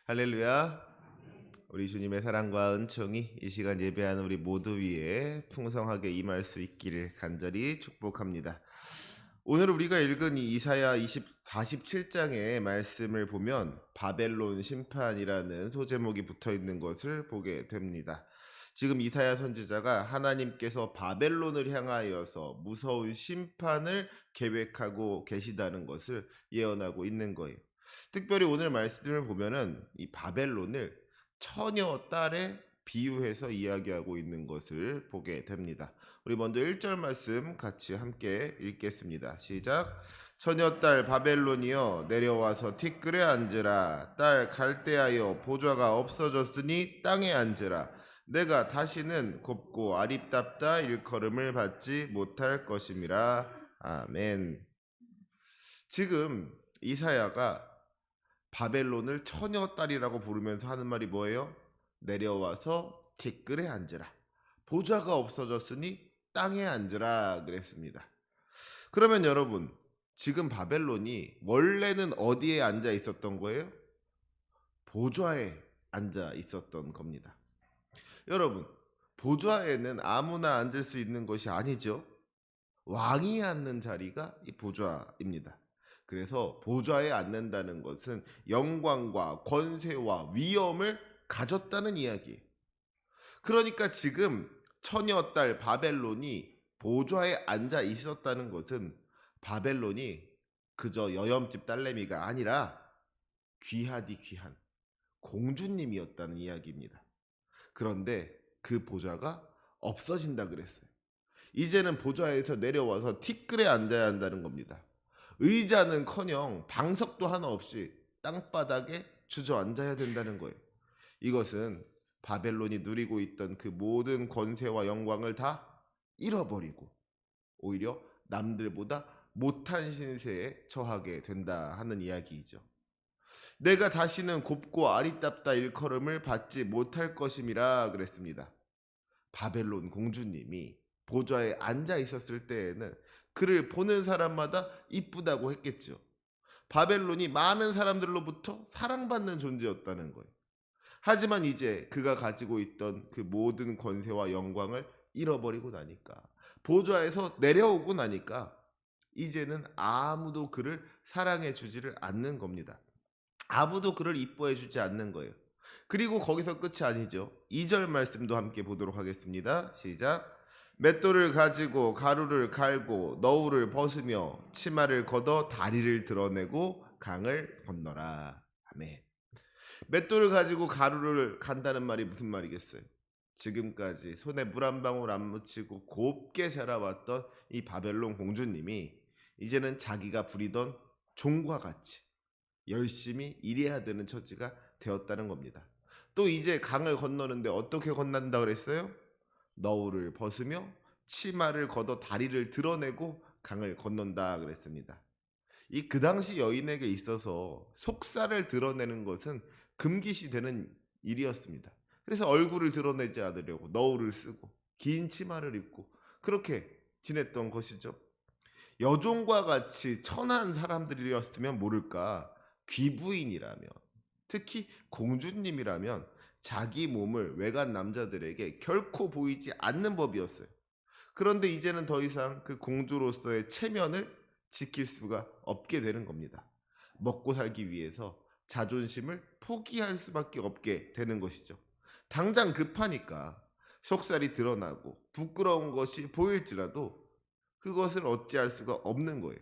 할렐루야. 우리 주님의 사랑과 은총이 이 시간 예배하는 우리 모두 위에 풍성하게 임할 수 있기를 간절히 축복합니다. 오늘 우리가 읽은 이 이사야 47장의 말씀을 보면 바벨론 심판이라는 소제목이 붙어 있는 것을 보게 됩니다. 지금 이사야 선지자가 하나님께서 바벨론을 향하여서 무서운 심판을 계획하고 계시다는 것을 예언하고 있는 거예요. 특별히 오늘 말씀을 보면은 이 바벨론을 처녀 딸에 비유해서 이야기하고 있는 것을 보게 됩니다. 우리 먼저 1절 말씀 같이 함께 읽겠습니다. 시작. 처녀 딸 바벨론이여 내려와서 티끌에 앉으라. 딸 갈대아여 보좌가 없어졌으니 땅에 앉으라. 내가 다시는 곱고 아립답다 일컬음을 받지 못할 것임이라. 아멘. 지금 이사야가 바벨론을 처녀딸이라고 부르면서 하는 말이 뭐예요? 내려와서 티끌에 앉으라. 보좌가 없어졌으니 땅에 앉으라 그랬습니다. 그러면 여러분, 지금 바벨론이 원래는 어디에 앉아 있었던 거예요? 보좌에 앉아 있었던 겁니다. 여러분, 보좌에는 아무나 앉을 수 있는 것이 아니죠. 왕이 앉는 자리가 이 보좌입니다. 그래서 보좌에 앉는다는 것은 영광과 권세와 위엄을 가졌다는 이야기예요. 그러니까 지금 처녀딸 바벨론이 보좌에 앉아 있었다는 것은 바벨론이 그저 여염집 딸내미가 아니라 귀하디 귀한 공주님이었다는 이야기입니다. 그런데 그 보좌가 없어진다 그랬어요. 이제는 보좌에서 내려와서 티끌에 앉아야 한다는 겁니다. 의자는커녕 방석도 하나 없이 땅바닥에 주저앉아야 된다는 거예요. 이것은 바벨론이 누리고 있던 그 모든 권세와 영광을 다 잃어버리고 오히려 남들보다 못한 신세에 처하게 된다 하는 이야기이죠. 내가 다시는 곱고 아리따다 일컬음을 받지 못할 것임이라 그랬습니다. 바벨론 공주님이 보좌에 앉아 있었을 때에는 그를 보는 사람마다 이쁘다고 했겠죠. 바벨론이 많은 사람들로부터 사랑받는 존재였다는 거예요. 하지만 이제 그가 가지고 있던 그 모든 권세와 영광을 잃어버리고 나니까, 보좌에서 내려오고 나니까 이제는 아무도 그를 사랑해 주지를 않는 겁니다. 아무도 그를 이뻐해 주지 않는 거예요. 그리고 거기서 끝이 아니죠. 2절 말씀도 함께 보도록 하겠습니다. 시작. 맷돌을 가지고 가루를 갈고 너울을 벗으며 치마를 걷어 다리를 드러내고 강을 건너라. 아멘. 맷돌을 가지고 가루를 간다는 말이 무슨 말이겠어요? 지금까지 손에 물 한 방울 안 묻히고 곱게 자라왔던 이 바벨론 공주님이 이제는 자기가 부리던 종과 같이 열심히 일해야 되는 처지가 되었다는 겁니다. 또 이제 강을 건너는데 어떻게 건넌다 그랬어요? 너울을 벗으며 치마를 걷어 다리를 드러내고 강을 건넌다 그랬습니다. 이 그 당시 여인에게 있어서 속살을 드러내는 것은 금기시 되는 일이었습니다. 그래서 얼굴을 드러내지 않으려고 너울을 쓰고 긴 치마를 입고 그렇게 지냈던 것이죠. 여종과 같이 천한 사람들이었으면 모를까, 귀부인이라면, 특히 공주님이라면 자기 몸을 외간 남자들에게 결코 보이지 않는 법이었어요. 그런데 이제는 더 이상 그 공주로서의 체면을 지킬 수가 없게 되는 겁니다. 먹고 살기 위해서 자존심을 포기할 수밖에 없게 되는 것이죠. 당장 급하니까 속살이 드러나고 부끄러운 것이 보일지라도 그것을 어찌할 수가 없는 거예요.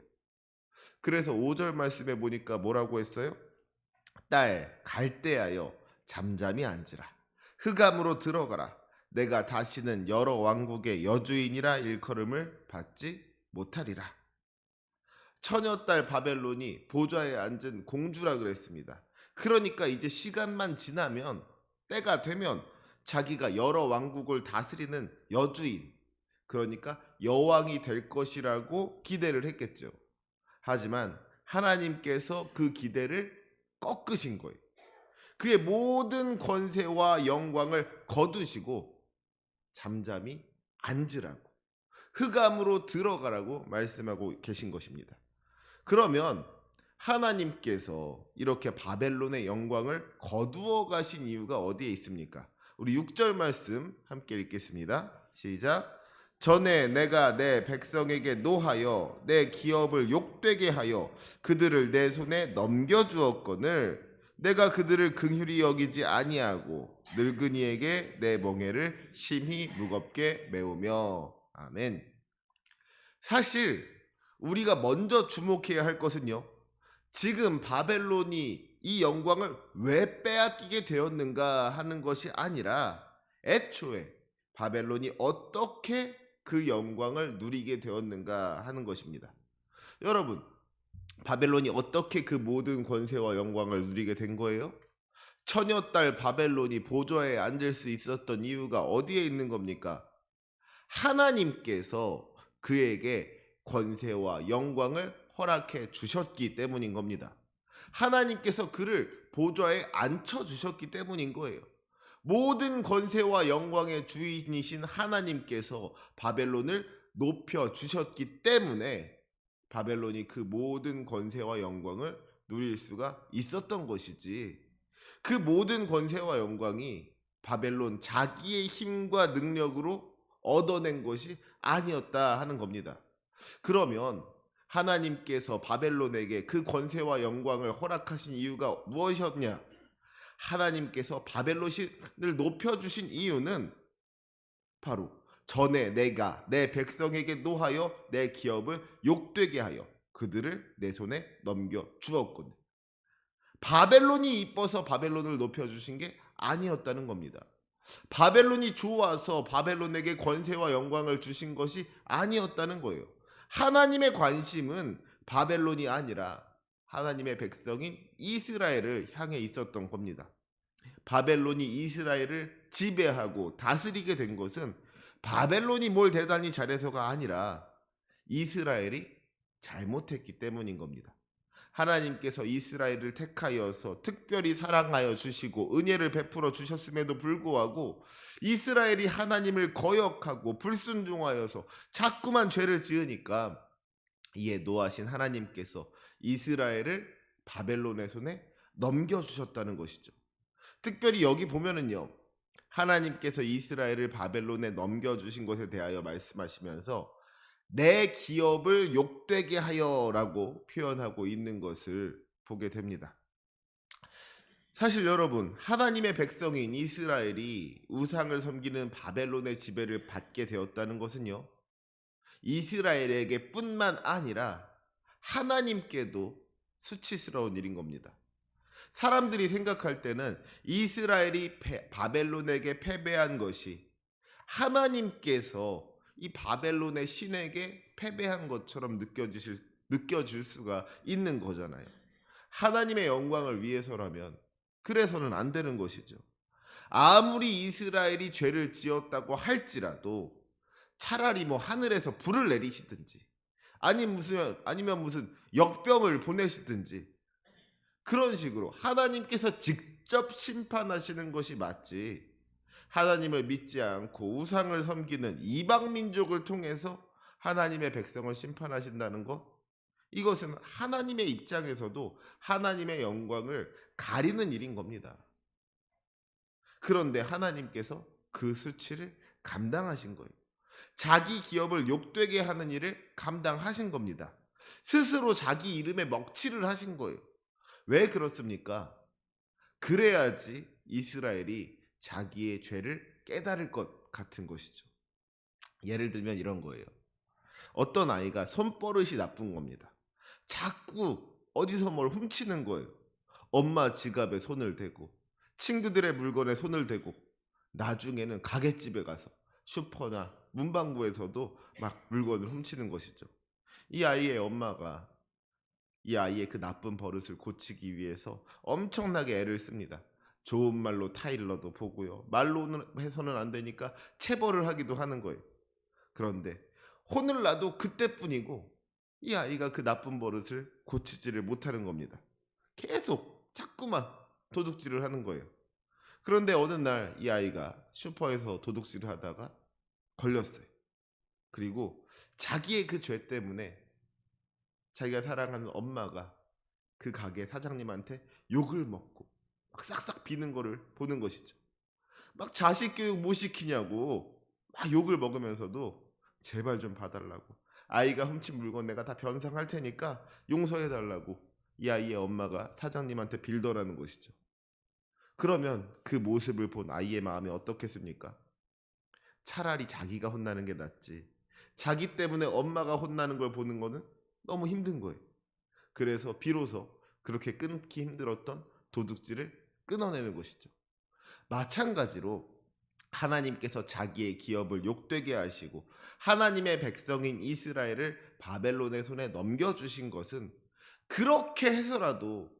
그래서 5절 말씀에 보니까 뭐라고 했어요? 딸 갈대하여 잠잠히 앉으라. 흑암으로 들어가라. 내가 다시는 여러 왕국의 여주인이라 일컬음을 받지 못하리라. 처녀딸 바벨론이 보좌에 앉은 공주라 그랬습니다. 그러니까 이제 시간만 지나면, 때가 되면 자기가 여러 왕국을 다스리는 여주인, 그러니까 여왕이 될 것이라고 기대를 했겠죠. 하지만 하나님께서 그 기대를 꺾으신 거예요. 그의 모든 권세와 영광을 거두시고 잠잠히 앉으라고, 흑암으로 들어가라고 말씀하고 계신 것입니다. 그러면 하나님께서 이렇게 바벨론의 영광을 거두어 가신 이유가 어디에 있습니까? 우리 6절 말씀 함께 읽겠습니다. 시작. 전에 내가 내 백성에게 노하여 내 기업을 욕되게 하여 그들을 내 손에 넘겨주었거늘 내가 그들을 긍휼히 여기지 아니하고 늙은이에게 내 멍에를 심히 무겁게 메우며. 아멘. 사실 우리가 먼저 주목해야 할 것은요, 지금 바벨론이 이 영광을 왜 빼앗기게 되었는가 하는 것이 아니라 애초에 바벨론이 어떻게 그 영광을 누리게 되었는가 하는 것입니다. 여러분, 바벨론이 어떻게 그 모든 권세와 영광을 누리게 된 거예요? 처녀딸 바벨론이 보좌에 앉을 수 있었던 이유가 어디에 있는 겁니까? 하나님께서 그에게 권세와 영광을 허락해 주셨기 때문인 겁니다. 하나님께서 그를 보좌에 앉혀 주셨기 때문인 거예요. 모든 권세와 영광의 주인이신 하나님께서 바벨론을 높여 주셨기 때문에 바벨론이 그 모든 권세와 영광을 누릴 수가 있었던 것이지, 그 모든 권세와 영광이 바벨론 자기의 힘과 능력으로 얻어낸 것이 아니었다 하는 겁니다. 그러면 하나님께서 바벨론에게 그 권세와 영광을 허락하신 이유가 무엇이었냐? 하나님께서 바벨론을 높여주신 이유는 바로 전에 내가 내 백성에게 노하여 내 기업을 욕되게 하여 그들을 내 손에 넘겨 주었거든. 바벨론이 이뻐서 바벨론을 높여주신 게 아니었다는 겁니다. 바벨론이 좋아서 바벨론에게 권세와 영광을 주신 것이 아니었다는 거예요. 하나님의 관심은 바벨론이 아니라 하나님의 백성인 이스라엘을 향해 있었던 겁니다. 바벨론이 이스라엘을 지배하고 다스리게 된 것은 바벨론이 뭘 대단히 잘해서가 아니라 이스라엘이 잘못했기 때문인 겁니다. 하나님께서 이스라엘을 택하여서 특별히 사랑하여 주시고 은혜를 베풀어 주셨음에도 불구하고 이스라엘이 하나님을 거역하고 불순종하여서 자꾸만 죄를 지으니까 이에 노하신 하나님께서 이스라엘을 바벨론의 손에 넘겨주셨다는 것이죠. 특별히 여기 보면은요, 하나님께서 이스라엘을 바벨론에 넘겨주신 것에 대하여 말씀하시면서 내 기업을 욕되게 하여라고 표현하고 있는 것을 보게 됩니다. 사실 여러분, 하나님의 백성인 이스라엘이 우상을 섬기는 바벨론의 지배를 받게 되었다는 것은요, 이스라엘에게 뿐만 아니라 하나님께도 수치스러운 일인 겁니다. 사람들이 생각할 때는 이스라엘이 바벨론에게 패배한 것이 하나님께서 이 바벨론의 신에게 패배한 것처럼 느껴질 수가 있는 거잖아요. 하나님의 영광을 위해서라면 그래서는 안 되는 것이죠. 아무리 이스라엘이 죄를 지었다고 할지라도 차라리 뭐 하늘에서 불을 내리시든지 아니면 무슨 역병을 보내시든지 그런 식으로 하나님께서 직접 심판하시는 것이 맞지, 하나님을 믿지 않고 우상을 섬기는 이방 민족을 통해서 하나님의 백성을 심판하신다는 것, 이것은 하나님의 입장에서도 하나님의 영광을 가리는 일인 겁니다. 그런데 하나님께서 그 수치를 감당하신 거예요. 자기 기업을 욕되게 하는 일을 감당하신 겁니다. 스스로 자기 이름에 먹칠을 하신 거예요. 왜 그렇습니까? 그래야지 이스라엘이 자기의 죄를 깨달을 것 같은 것이죠. 예를 들면 이런 거예요. 어떤 아이가 손버릇이 나쁜 겁니다. 자꾸 어디서 뭘 훔치는 거예요. 엄마 지갑에 손을 대고 친구들의 물건에 손을 대고 나중에는 가게집에 가서 슈퍼나 문방구에서도 막 물건을 훔치는 것이죠. 이 아이의 엄마가 이 아이의 그 나쁜 버릇을 고치기 위해서 엄청나게 애를 씁니다. 좋은 말로 타일러도 보고요. 말로 해서는 안 되니까 체벌을 하기도 하는 거예요. 그런데 혼을 나도 그때뿐이고 이 아이가 그 나쁜 버릇을 고치지를 못하는 겁니다. 계속 자꾸만 도둑질을 하는 거예요. 그런데 어느 날 이 아이가 슈퍼에서 도둑질을 하다가 걸렸어요. 그리고 자기의 그 죄 때문에 자기가 사랑하는 엄마가 그 가게 사장님한테 욕을 먹고 막 싹싹 비는 거를 보는 것이죠. 막 자식 교육 못 시키냐고 막 욕을 먹으면서도 제발 좀 봐달라고, 아이가 훔친 물건 내가 다 변상할 테니까 용서해달라고 이 아이의 엄마가 사장님한테 빌더라는 것이죠. 그러면 그 모습을 본 아이의 마음이 어떻겠습니까? 차라리 자기가 혼나는 게 낫지, 자기 때문에 엄마가 혼나는 걸 보는 거는 너무 힘든 거예요. 그래서 비로소 그렇게 끊기 힘들었던 도둑질을 끊어내는 것이죠. 마찬가지로 하나님께서 자기의 기업을 욕되게 하시고 하나님의 백성인 이스라엘을 바벨론의 손에 넘겨주신 것은 그렇게 해서라도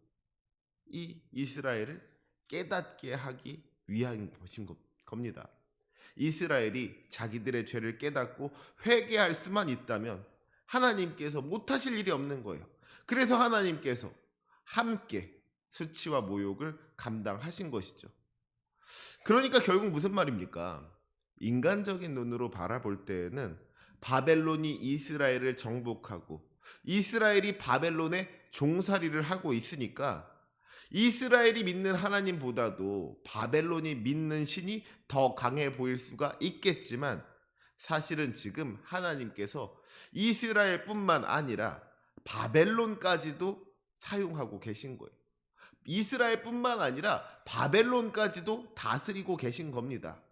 이 이스라엘을 깨닫게 하기 위한 것인 겁니다. 이스라엘이 자기들의 죄를 깨닫고 회개할 수만 있다면 하나님께서 못하실 일이 없는 거예요. 그래서 하나님께서 함께 수치와 모욕을 감당하신 것이죠. 그러니까 결국 무슨 말입니까? 인간적인 눈으로 바라볼 때에는 바벨론이 이스라엘을 정복하고 이스라엘이 바벨론의 종살이를 하고 있으니까 이스라엘이 믿는 하나님보다도 바벨론이 믿는 신이 더 강해 보일 수가 있겠지만, 사실은 지금 하나님께서 이스라엘뿐만 아니라 바벨론까지도 사용하고 계신 거예요. 이스라엘뿐만 아니라 바벨론까지도 다스리고 계신 겁니다.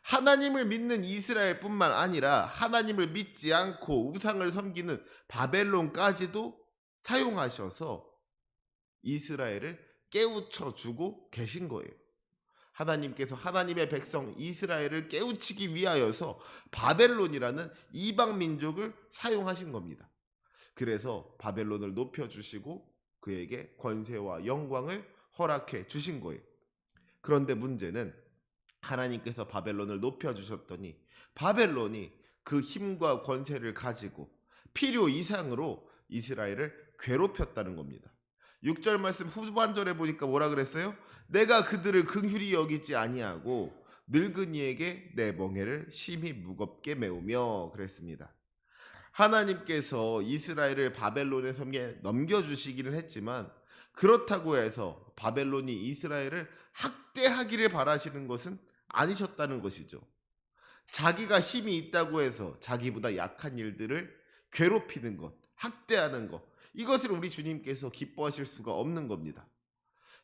하나님을 믿는 이스라엘뿐만 아니라 하나님을 믿지 않고 우상을 섬기는 바벨론까지도 사용하셔서 이스라엘을 깨우쳐 주고 계신 거예요. 하나님께서 하나님의 백성 이스라엘을 깨우치기 위하여서 바벨론이라는 이방 민족을 사용하신 겁니다. 그래서 바벨론을 높여주시고 그에게 권세와 영광을 허락해 주신 거예요. 그런데 문제는 하나님께서 바벨론을 높여주셨더니 바벨론이 그 힘과 권세를 가지고 필요 이상으로 이스라엘을 괴롭혔다는 겁니다. 6절 말씀 후반절에 보니까 뭐라 그랬어요? 내가 그들을 긍휼히 여기지 아니하고 늙은이에게 내 멍에를 심히 무겁게 메우며 그랬습니다. 하나님께서 이스라엘을 바벨론의 손에 넘겨주시기는 했지만 그렇다고 해서 바벨론이 이스라엘을 학대하기를 바라시는 것은 아니셨다는 것이죠. 자기가 힘이 있다고 해서 자기보다 약한 일들을 괴롭히는 것, 학대하는 것, 이것을 우리 주님께서 기뻐하실 수가 없는 겁니다.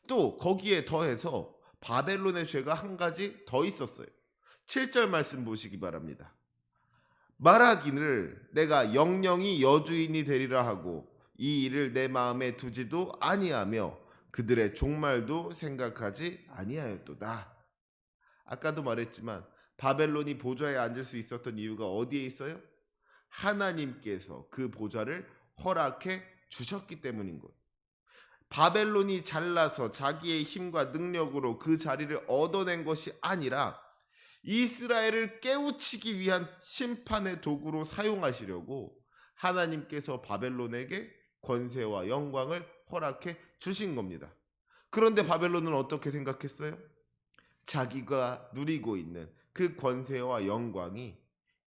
또 거기에 더해서 바벨론의 죄가 한 가지 더 있었어요. 7절 말씀 보시기 바랍니다. 말하기를 내가 영영이 여주인이 되리라 하고 이 일을 내 마음에 두지도 아니하며 그들의 종말도 생각하지 아니하였도다. 아까도 말했지만 바벨론이 보좌에 앉을 수 있었던 이유가 어디에 있어요? 하나님께서 그 보좌를 허락해 주셨기 때문인 것. 바벨론이 잘나서 자기의 힘과 능력으로 그 자리를 얻어낸 것이 아니라 이스라엘을 깨우치기 위한 심판의 도구로 사용하시려고 하나님께서 바벨론에게 권세와 영광을 허락해 주신 겁니다. 그런데 바벨론은 어떻게 생각했어요? 자기가 누리고 있는 그 권세와 영광이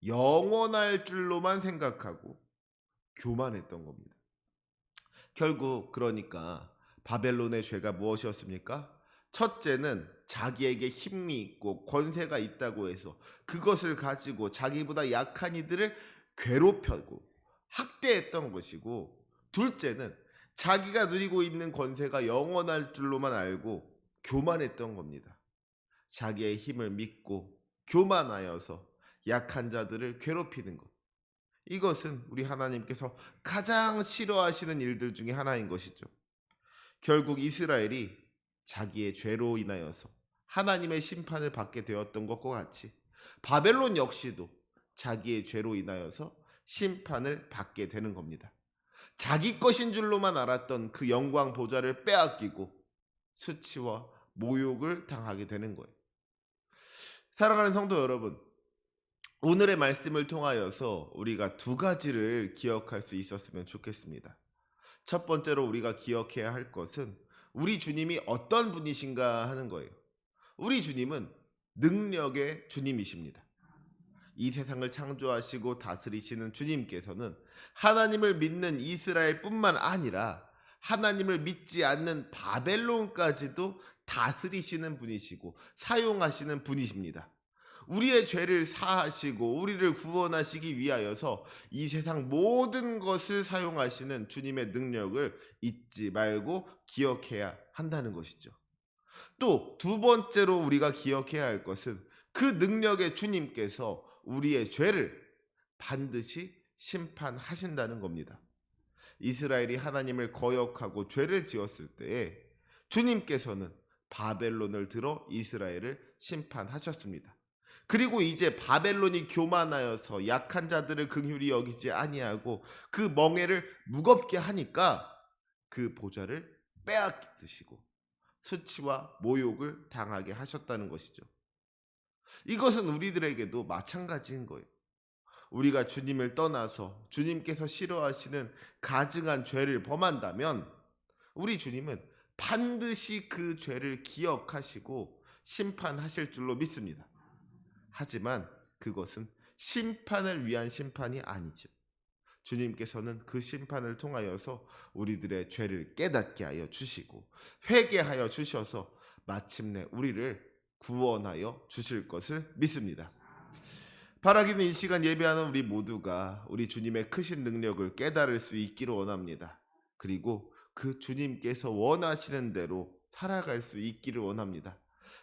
영원할 줄로만 생각하고 교만했던 겁니다. 결국 그러니까 바벨론의 죄가 무엇이었습니까? 첫째는 자기에게 힘이 있고 권세가 있다고 해서 그것을 가지고 자기보다 약한 이들을 괴롭히고 학대했던 것이고, 둘째는 자기가 누리고 있는 권세가 영원할 줄로만 알고 교만했던 겁니다. 자기의 힘을 믿고 교만하여서 약한 자들을 괴롭히는 것, 이것은 우리 하나님께서 가장 싫어하시는 일들 중에 하나인 것이죠. 결국 이스라엘이 자기의 죄로 인하여서 하나님의 심판을 받게 되었던 것과 같이 바벨론 역시도 자기의 죄로 인하여서 심판을 받게 되는 겁니다. 자기 것인 줄로만 알았던 그 영광 보좌를 빼앗기고 수치와 모욕을 당하게 되는 거예요. 사랑하는 성도 여러분, 오늘의 말씀을 통하여서 우리가 두 가지를 기억할 수 있었으면 좋겠습니다. 첫 번째로 우리가 기억해야 할 것은 우리 주님이 어떤 분이신가 하는 거예요. 우리 주님은 능력의 주님이십니다. 이 세상을 창조하시고 다스리시는 주님께서는 하나님을 믿는 이스라엘뿐만 아니라 하나님을 믿지 않는 바벨론까지도 다스리시는 분이시고 사용하시는 분이십니다. 우리의 죄를 사하시고 우리를 구원하시기 위하여서 이 세상 모든 것을 사용하시는 주님의 능력을 잊지 말고 기억해야 한다는 것이죠. 또 두 번째로 우리가 기억해야 할 것은 그 능력의 주님께서 우리의 죄를 반드시 심판하신다는 겁니다. 이스라엘이 하나님을 거역하고 죄를 지었을 때에 주님께서는 바벨론을 들어 이스라엘을 심판하셨습니다. 그리고 이제 바벨론이 교만하여서 약한 자들을 긍휼히 여기지 아니하고 그 멍에를 무겁게 하니까 그 보좌를 빼앗기시고 수치와 모욕을 당하게 하셨다는 것이죠. 이것은 우리들에게도 마찬가지인 거예요. 우리가 주님을 떠나서 주님께서 싫어하시는 가증한 죄를 범한다면 우리 주님은 반드시 그 죄를 기억하시고 심판하실 줄로 믿습니다. 하지만 그것은 심판을 위한 심판이 아니죠. 주님께서는 그 심판을 통하여서 우리들의 죄를 깨닫게 하여 주시고 회개하여 주셔서 마침내 우리를 구원하여 주실 것을 믿습니다. 바라기는 이 시간 예배하는 우리 모두가 우리 주님의 크신 능력을 깨달을 수 있기를 원합니다. 그리고 그 주님께서 원하시는 대로 살아갈 수 있기를 원합니다.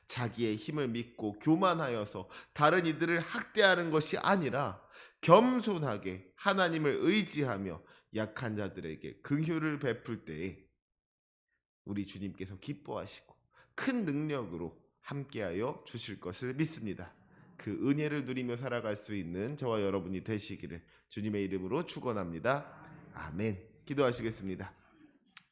자기의 힘을 믿고 교만하여서 다른 이들을 학대하는 것이 아니라 겸손하게 하나님을 의지하며 약한 자들에게 긍휼을 베풀 때에 우리 주님께서 기뻐하시고 큰 능력으로 함께하여 주실 것을 믿습니다. 그 은혜를 누리며 살아갈 수 있는 저와 여러분이 되시기를 주님의 이름으로 축원합니다. 아멘. 기도하시겠습니다.